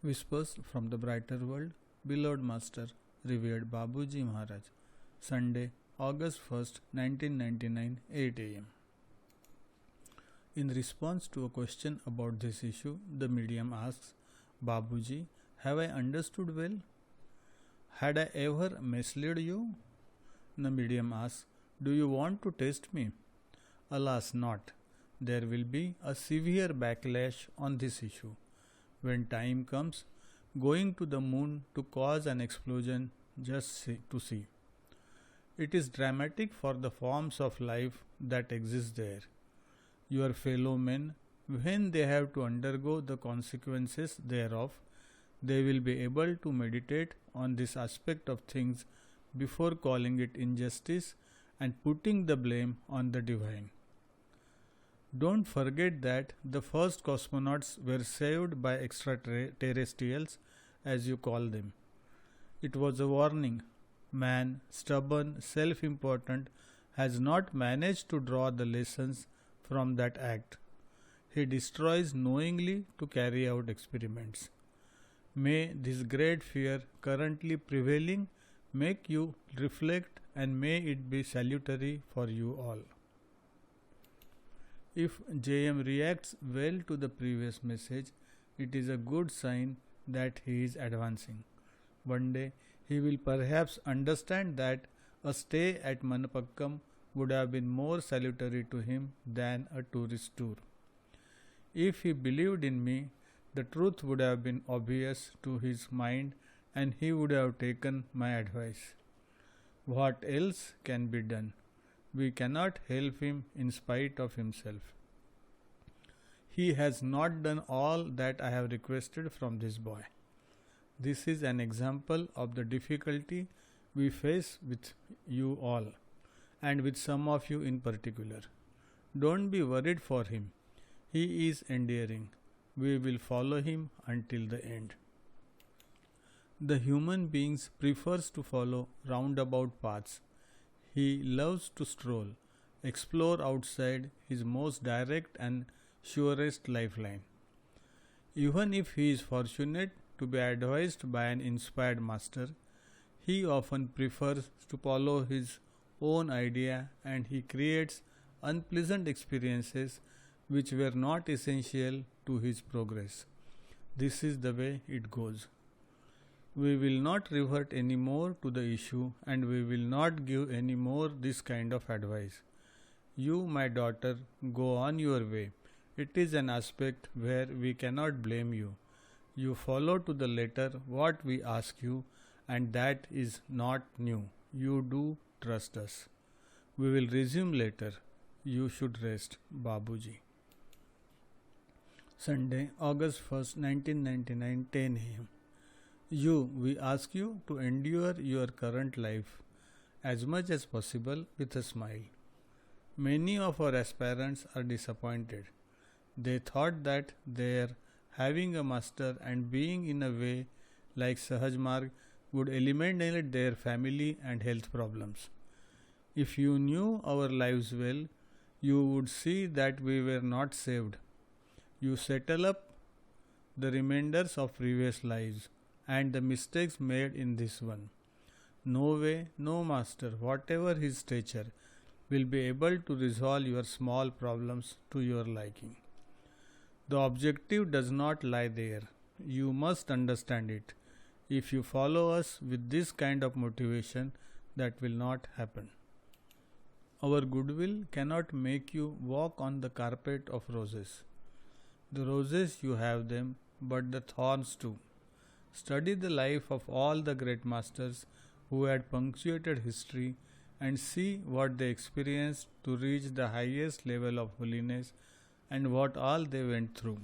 Whispers from the Brighter World, Beloved Master, Revered Babuji Maharaj, Sunday, August 1st, 1999, 8 am. In response to a question about this issue, the medium asks, Babuji, have I understood well? Had I ever misled you? The medium asks, do you want to test me? Alas, not. There will be a severe backlash on this issue. When time comes, going to the moon to cause an explosion just to see. It is dramatic for the forms of life that exist there. Your fellow men, when they have to undergo the consequences thereof, they will be able to meditate on this aspect of things before calling it injustice and putting the blame on the divine. Don't forget that the first cosmonauts were saved by extraterrestrials, as you call them. It was a warning. Man, stubborn, self-important, has not managed to draw the lessons from that act. He destroys knowingly to carry out experiments. May this great fear currently prevailing make you reflect, and may it be salutary for you all. If JM reacts well to the previous message, it is a good sign that he is advancing. One day he will perhaps understand that a stay at Manapakkam would have been more salutary to him than a tourist tour. If he believed in me, the truth would have been obvious to his mind and he would have taken my advice. What else can be done? We cannot help him in spite of himself. He has not done all that I have requested from this boy. This is an example of the difficulty we face with you all, and with some of you in particular. Don't be worried for him. He is endearing. We will follow him until the end. The human being prefers to follow roundabout paths. He loves to stroll, explore outside his most direct and surest lifeline. Even if he is fortunate to be advised by an inspired master, he often prefers to follow his own idea, and he creates unpleasant experiences which were not essential to his progress. This is the way it goes. We will not revert any more to the issue, and we will not give any more this kind of advice. You, my daughter, go on your way. It is an aspect where we cannot blame you. You follow to the letter what we ask you, and that is not new. You do trust us. We will resume later. You should rest, Babuji. Sunday, August 1st, 1999, 10 am. We ask you to endure your current life as much as possible with a smile. Many of our aspirants are disappointed. They thought that their having a master and being in a way like Sahaj Marg would eliminate their family and health problems. If you knew our lives well, you would see that we were not saved. You settle up the remainders of previous lives and the mistakes made in this one. No way, no master, whatever his stature, will be able to resolve your small problems to your liking. The objective does not lie there. You must understand it. If you follow us with this kind of motivation, that will not happen. Our goodwill cannot make you walk on the carpet of roses. The roses you have them, but the thorns too. Study the life of all the great masters who had punctuated history and see what they experienced to reach the highest level of holiness and what all they went through.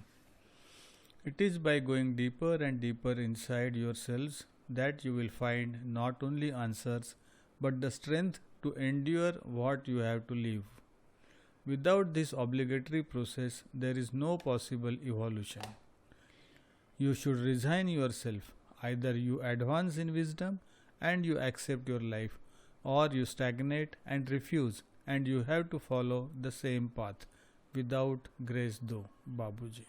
It is by going deeper and deeper inside yourselves that you will find not only answers but the strength to endure what you have to live. Without this obligatory process, there is no possible evolution. You should resign yourself. Either you advance in wisdom and you accept your life, or you stagnate and refuse, and you have to follow the same path without grace though, Babuji.